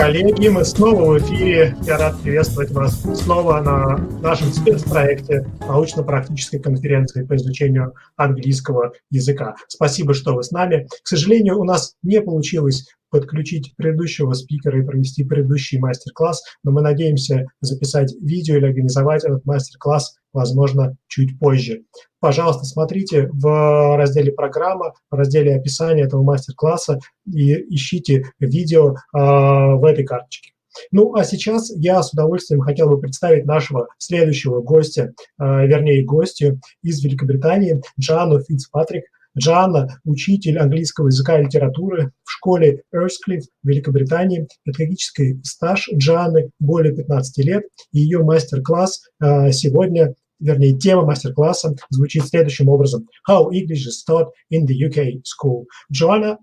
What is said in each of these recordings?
коллеги, мы снова в эфире. Я рад приветствовать вас снова на нашем спецпроекте научно-практической конференции по изучению английского языка. Спасибо, что вы с нами. К сожалению, у нас не получилось подключить предыдущего спикера и провести предыдущий мастер-класс, но мы надеемся записать видео или организовать этот мастер-класс, возможно, чуть позже. Пожалуйста, смотрите в разделе «Программа», в разделе описания этого мастер-класса и ищите видео в этой карточке. Ну, а сейчас я с удовольствием хотел бы представить нашего следующего гостя, вернее, гостью из Великобритании, Джанну Фицпатрик. Джанна – учитель английского языка и литературы в школе Эрсклифф в Великобритании. Педагогический стаж Джанны более 15 лет. И ее мастер-класс сегодня, вернее, тема мастер-класса звучит следующим образом. How English is taught in the UK school. Joanna,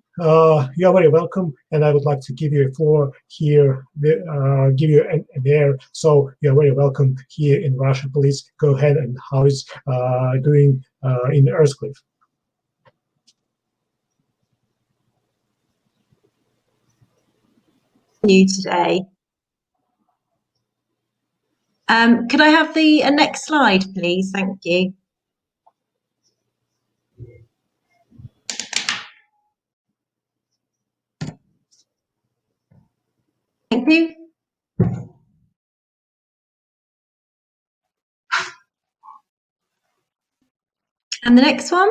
you are very welcome, and I would like to give you a floor here, give you an air. So you are very welcome here in Russia. Please go ahead and how is doing in Erskliff. You today. Could I have the next slide, please? Thank you. Thank you. And the next one?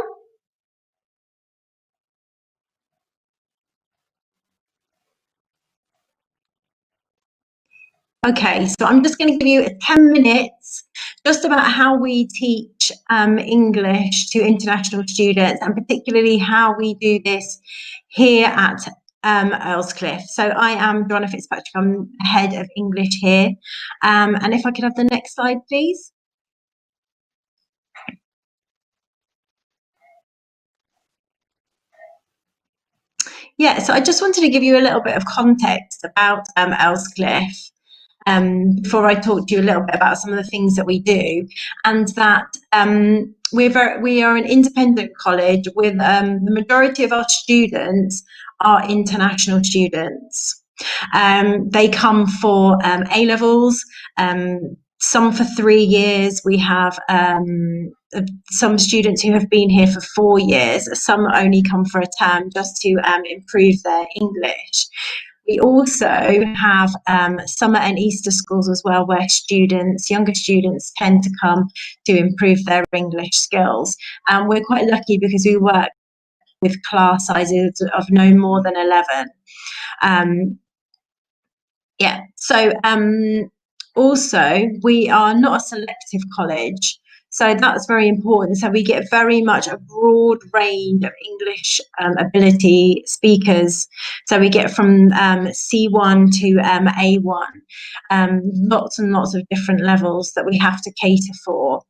Okay, so I'm just going to give you 10 minutes just about how we teach English to international students, and particularly how we do this here at Earlscliff. So I am Joanna Fitzpatrick, I'm head of English here. And if I could have the next slide, please. Yeah, so I just wanted to give you a little bit of context about Earlscliff. Before I talk to you a little bit about some of the things that we do, and that we are an independent college with the majority of our students are international students. They come for A-levels, some for 3 years. We have some students who have been here for 4 years. Some only come for a term just to improve their English. We also have summer and Easter schools as well, where younger students tend to come to improve their English skills. And we're quite lucky because we work with class sizes of no more than 11. Also, we are not a selective college. So that's very important. So we get very much a broad range of English ability speakers. So we get from C1 to A1, lots and lots of different levels that we have to cater for.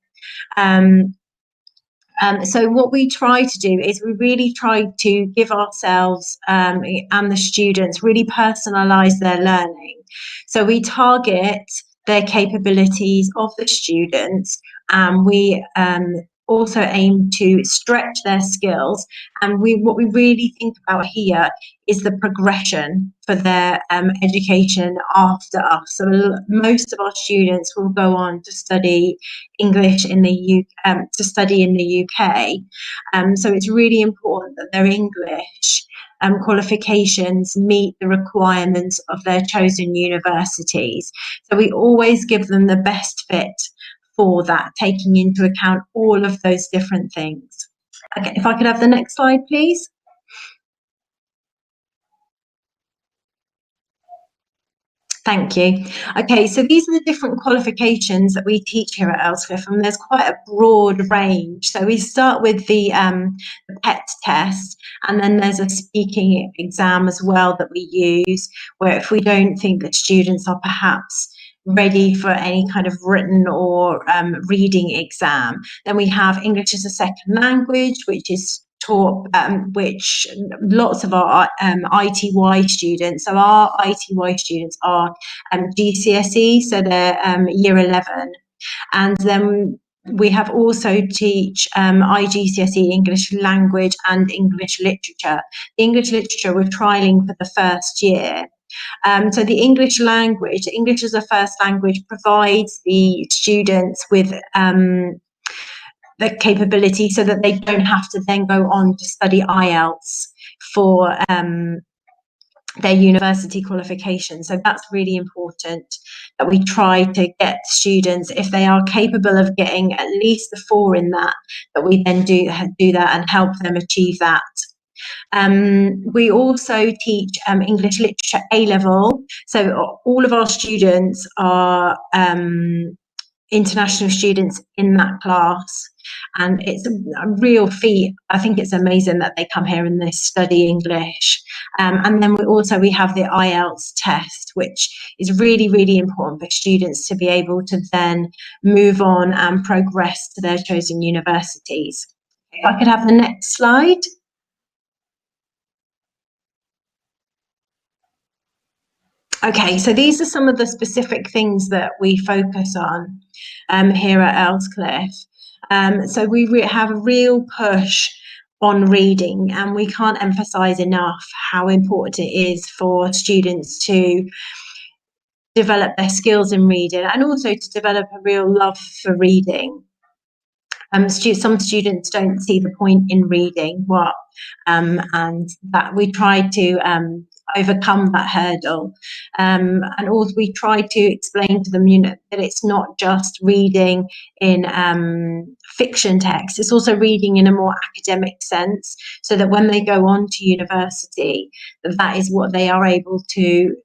So what we try to do is we really try to give ourselves and the students really personalise their learning. So we target their capabilities of the students, and we also aim to stretch their skills. And what we really think about here is the progression for their education after us. So most of our students will go on to study English in the UK. So it's really important that their English qualifications meet the requirements of their chosen universities. So we always give them the best fit for that, taking into account all of those different things. Okay, if I could have the next slide, please. Thank you. Okay, so these are the different qualifications that we teach here at Earlscliff, and there's quite a broad range. So we start with the PET test, and then there's a speaking exam as well that we use, where if we don't think that students are perhaps ready for any kind of written or reading exam, then we have English as a second language, which is taught, which lots of our ITY students, so our ITY students are GCSE, so they're year 11, and then we have also teach IGCSE English language and English literature. The English literature we're trialling for the first year. So the English language, English as a first language, provides the students with the capability so that they don't have to then go on to study IELTS for their university qualification. So that's really important, that we try to get students, if they are capable of getting at least the 4 in that we then do that and help them achieve that. We also teach English literature A-level. So all of our students are international students in that class, and it's a real feat. I think it's amazing that they come here and they study English. And then we have the IELTS test, which is really, really important for students to be able to then move on and progress to their chosen universities. If I could have the next slide. Okay, so these are some of the specific things that we focus on here at Earlscliffe. So we have a real push on reading, and we can't emphasize enough how important it is for students to develop their skills in reading, and also to develop a real love for reading. Some students don't see the point in reading, and that we try to overcome that hurdle, and also we try to explain to them, that it's not just reading in fiction text, it's also reading in a more academic sense, so that when they go on to university, that is what they are able to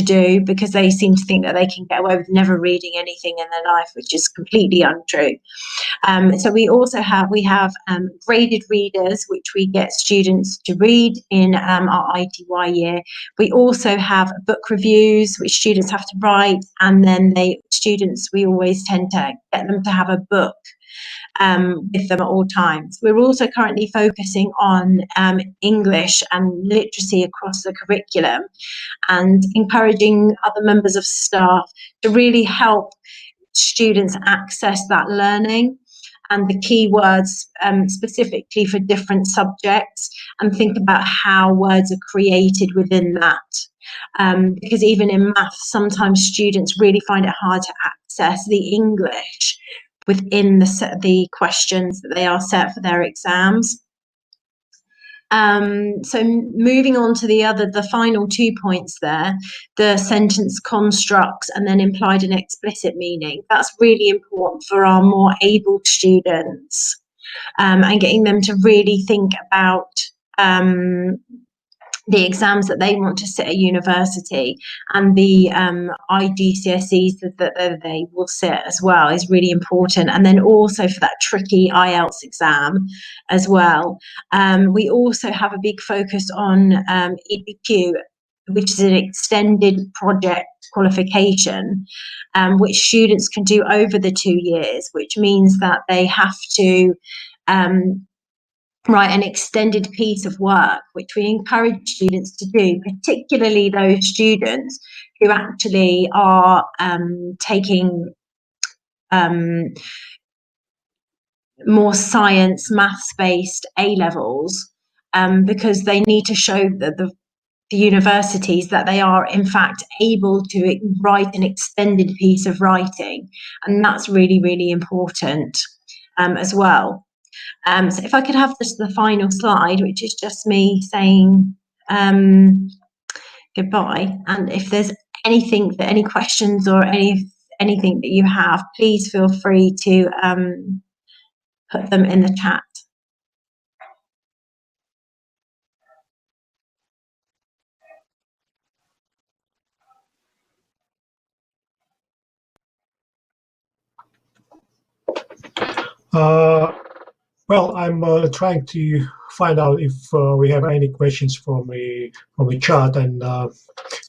do, because they seem to think that they can get away with never reading anything in their life, which is completely untrue. So we have graded readers, which we get students to read in our ITY year. We also have book reviews, which students have to write, and then we always tend to get them to have a book with them at all times. We're also currently focusing on English and literacy across the curriculum, and encouraging other members of staff to really help students access that learning and the keywords specifically for different subjects, and think about how words are created within that. Because even in maths, sometimes students really find it hard to access the English within the questions that they are set for their exams. So moving on to the final 2 points there, the sentence constructs and then implied and explicit meaning. That's really important for our more able students, and getting them to really think about the exams that they want to sit at university, and the IGCSEs that they will sit as well is really important. And then also for that tricky IELTS exam as well. We also have a big focus on EPQ, which is an extended project qualification, which students can do over the 2 years, which means that they have to write an extended piece of work, which we encourage students to do, particularly those students who actually are taking more science, maths-based A-levels, because they need to show the universities that they are in fact able to write an extended piece of writing, and that's really, really important as well. So if I could have just the final slide, which is just me saying goodbye, and if there's any questions or anything that you have, please feel free to put them in the chat. Well, I'm trying to find out if we have any questions from the chat, and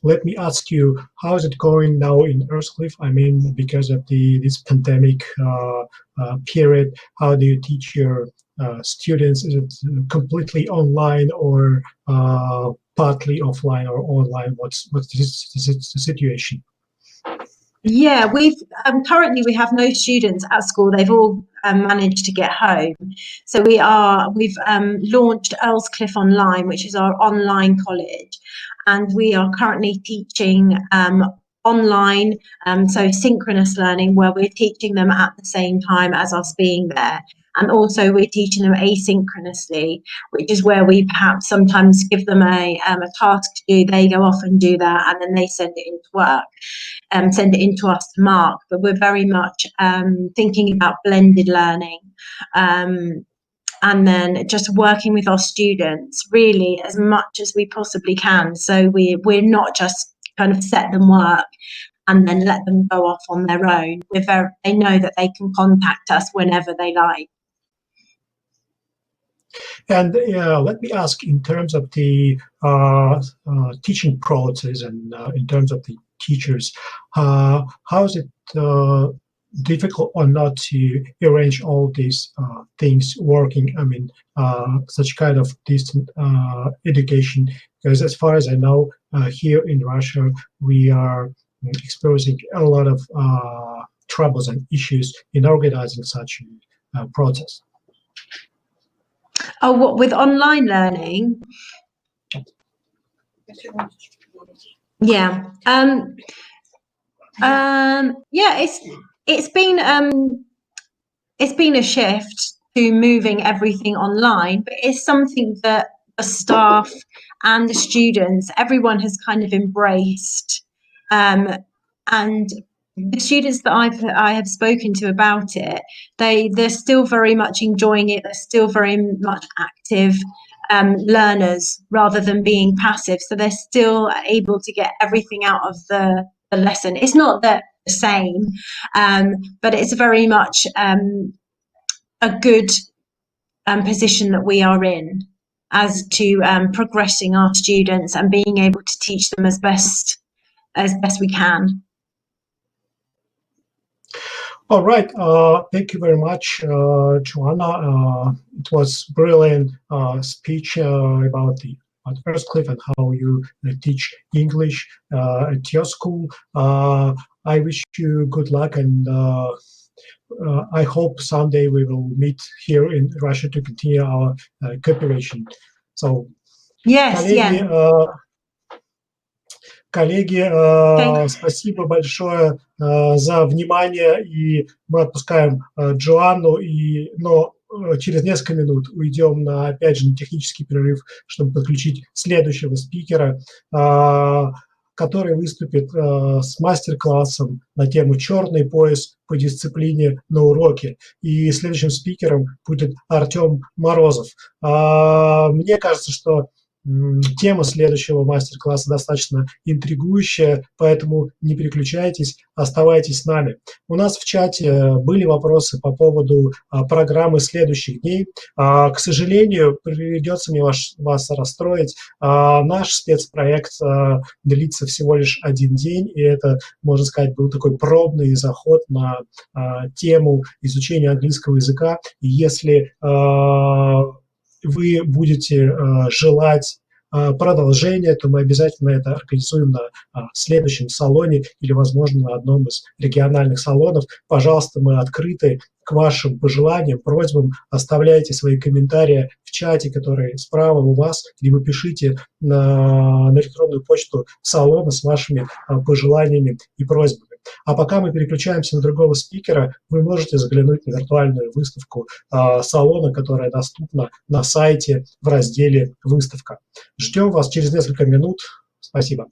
let me ask you, how is it going now in Earlscliffe? I mean, because of this pandemic period, how do you teach your students? Is it completely online, or partly offline, or online? What's the situation? Yeah, we've currently we have no students at school. They've all managed to get home. So we've launched Earlscliffe Online, which is our online college, and we are currently teaching online, so synchronous learning, where we're teaching them at the same time as us being there. And also we're teaching them asynchronously, which is where we perhaps sometimes give them a task to do. They go off and do that, and then they send it into work, send it into us to mark. But we're very much thinking about blended learning, and then just working with our students really as much as we possibly can. So we're not just kind of set them work and then let them go off on their own. They know that they can contact us whenever they like. And let me ask, in terms of the teaching process and in terms of the teachers, how is it difficult or not to arrange all these things working? I mean, such kind of distant education, because as far as I know, here in Russia, we are experiencing a lot of troubles and issues in organizing such a process. Oh, what, with online learning? Yeah. Yeah, it's been a shift to moving everything online, but it's something that the staff and the students, everyone has kind of embraced, and the students that I have spoken to about it, they're still very much enjoying it. They're still very much active learners rather than being passive. So they're still able to get everything out of the lesson. It's not the same, but it's very much a good position that we are in as to progressing our students and being able to teach them as best we can. All right. Thank you very much, Joanna. It was brilliant speech about Earlscliffe and how you teach English at your school. I wish you good luck, and I hope someday we will meet here in Russia to continue our cooperation. So, yes, коллеги, спасибо большое за внимание, и мы отпускаем Джоанну, но через несколько минут уйдем опять же, на технический перерыв, чтобы подключить следующего спикера, который выступит с мастер-классом на тему «Черный пояс по дисциплине на уроке». И следующим спикером будет Артем Морозов. Мне кажется, что тема следующего мастер-класса достаточно интригующая, поэтому не переключайтесь, оставайтесь с нами. У нас в чате были вопросы по поводу программы следующих дней. К сожалению, придется мне вас расстроить. Наш спецпроект длится всего лишь один день, и это, можно сказать, был такой пробный заход на тему изучения английского языка. И если вы будете желать продолжения, то мы обязательно это организуем на следующем салоне или, возможно, на одном из региональных салонов. Пожалуйста, мы открыты к вашим пожеланиям, просьбам. Оставляйте свои комментарии в чате, который справа у вас, либо пишите на электронную почту салона с вашими пожеланиями и просьбами. А пока мы переключаемся на другого спикера, вы можете заглянуть на виртуальную выставку салона, которая доступна на сайте в разделе «Выставка». Ждем вас через несколько минут. Спасибо.